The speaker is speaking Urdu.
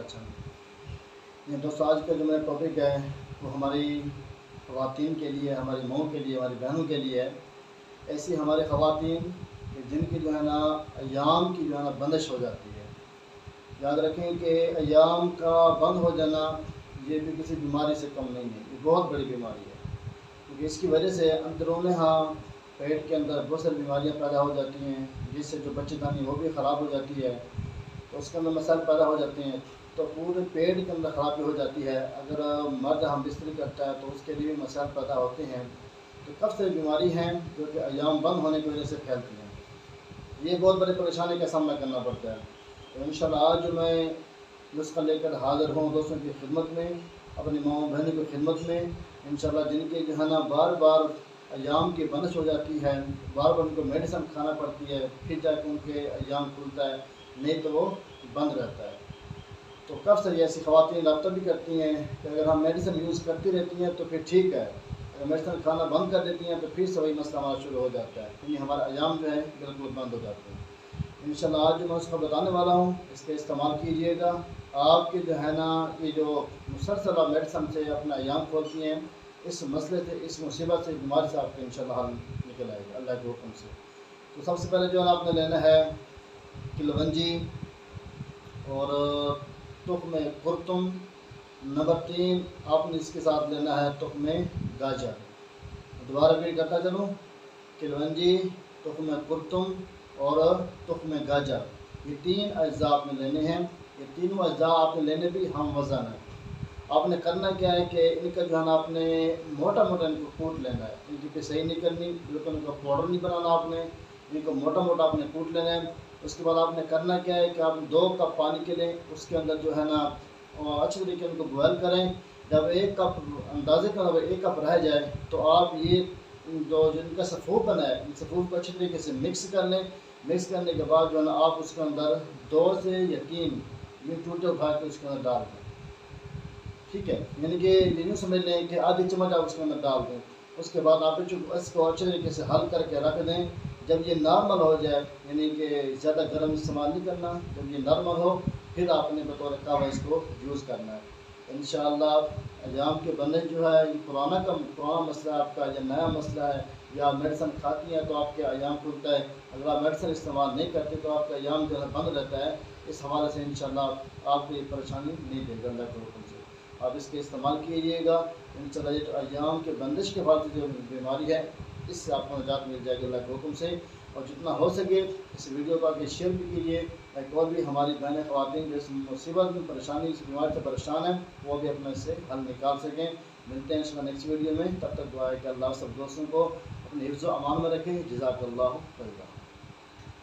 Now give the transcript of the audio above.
اچھا دوستوں، آج کا جو میرا ٹاپک ہے وہ ہماری خواتین کے لیے، ہماری ماؤں کے لیے، ہماری بہنوں کے لیے ہے۔ ایسی ہماری خواتین کہ جن کی جو ہے نا ایام کی جو ہے نا بندش ہو جاتی ہے۔ یاد رکھیں کہ ایام کا بند ہو جانا یہ بھی کسی بیماری سے کم نہیں ہے، یہ بہت بڑی بیماری ہے، کیونکہ اس کی وجہ سے اندرون پیٹ کے اندر بہت ساری بیماریاں پیدا ہو جاتی ہیں، جس سے جو بچے دانی وہ بھی خراب ہو جاتی ہے، تو اس کے اندر مسائل پیدا ہو جاتے ہیں، تو پورے پیٹ کے اندر خرابی ہو جاتی ہے۔ اگر مرد ہم بستری کرتا ہے تو اس کے لیے بھی مسائل پیدا ہوتے ہیں۔ تو کب سے بیماری ہیں جو کہ ایام بند ہونے کی وجہ سے پھیلتی ہیں، یہ بہت بڑی پریشانی کا سامنا کرنا پڑتا ہے۔ تو انشاءاللہ آج جو میں نسخہ لے کر حاضر ہوں دوستوں کی خدمت میں، اپنی ماؤں بہنوں کی خدمت میں، انشاءاللہ جن کے جو ہے نا بار بار ایام کی بندش ہو جاتی ہے، بار بار ان کو میڈیسن کھانا پڑتی ہے، پھر جا کے ان کے ایام کھلتا ہے، نہیں تو وہ بند رہتا ہے۔ تو کب سے ایسی خواتین رابطہ بھی کرتی ہیں کہ اگر ہم میڈیسن یوز کرتی رہتی ہیں تو پھر ٹھیک ہے، اگر میڈیسن کھانا بند کر دیتی ہیں تو پھر سے وہی مسئلہ ہمارا شروع ہو جاتا ہے، یعنی ہمارا ایام جو ہے بالکل بند ہو جاتے ہیں۔ انشاءاللہ آج جو میں اس کو بتانے والا ہوں اس کا استعمال کیجئے گا، آپ کے جو ہے نا یہ جو مسلسل میڈیسن سے اپنا ایام کھولتی ہیں، اس مسئلے سے، اس مصیبت سے، بیماری سے آپ کو انشاءاللہ حل نکل آئے گا اللہ کے حکم سے۔ تو سب سے پہلے جو ہے نا آپ نے لینا ہے کلونجی اور تخم کرتم، نمبر 3 آپ نے اس کے ساتھ لینا ہے تخم گاجر۔ دوبارہ ریپیٹ کرتا چلوں، کلونجی، تخم کرتم اور تخم گاجر، یہ 3 اجزاء آپ نے لینے ہیں۔ یہ تینوں اجزاء آپ نے لینے بھی ہم وزن ہیں۔ آپ نے کرنا کیا ہے کہ ان کا جو ہے نا آپ نے موٹا موٹا ان کو کوٹ لینا ہے، ان کی پسائی نہیں کرنی، بالکل ان کا پاؤڈر نہیں بنانا، آپ نے ان کو موٹا موٹا آپ نے کوٹ لینا ہے۔ اس کے بعد آپ نے کرنا کیا ہے کہ آپ 2 کپ پانی کے لیں، اس کے اندر جو ہے نا اچھی طریقے ان کو بوائل کریں۔ جب 1 کپ اندازے کا 1 کپ رہ جائے تو آپ یہ جو ان کا صفوف بنا ہے، ان صفوف کو اچھی طریقے سے مکس کر لیں۔ مکس کرنے کے بعد جو ہے نا آپ اس کے اندر 2 سے یا 3 یہ ٹوٹے اٹھا کے اس کے اندر ڈال دیں، ٹھیک ہے، یعنی کہ یوں سمجھ لیں کہ آدھی چمچ آپ اس کے اندر ڈال دیں۔ اس کے بعد آپ اس کو اچھے طریقے سے حل کر کے رکھ دیں۔ جب یہ نارمل ہو جائے، یعنی کہ زیادہ گرم استعمال نہیں کرنا، جب یہ نارمل ہو پھر آپ نے بطور کعوہ اس کو یوز کرنا ہے۔ انشاءاللہ ایام کے بندش جو ہے یہ پرانا مسئلہ ہے آپ کا، یا نیا مسئلہ ہے، یا آپ میڈیسن کھاتی ہیں تو آپ کے ایام کھلتا ہے، اگر آپ میڈیسن استعمال نہیں کرتے تو آپ کا ایام جو ہے بند رہتا ہے۔ اس حوالے سے انشاءاللہ آپ کو یہ پریشانی نہیں دے گا اللہ کے حکم سے، آپ اس کے استعمال کیجیے گا۔ انشاءاللہ یہ جو ایام کے بندش کے بعد جو بیماری ہے اس سے آپ کو نجات مل جائے گی اللہ کے حکم سے۔ اور جتنا ہو سکے اس ویڈیو کو آگے شیئر بھی کیجیے تاکہ اور بھی ہماری بہنیں خواتین جو اس مصیبت میں پریشانی، اس بیماری سے پریشان ہیں، وہ بھی اپنے اس سے حل نکال سکیں۔ ملتے ہیں انشاءاللہ نیکسٹ ویڈیو میں، تب تک دعا ہے کہ اللہ سب دوستوں کو اپنے حفظ و امان میں رکھیں۔ جزاک اللہ خیر۔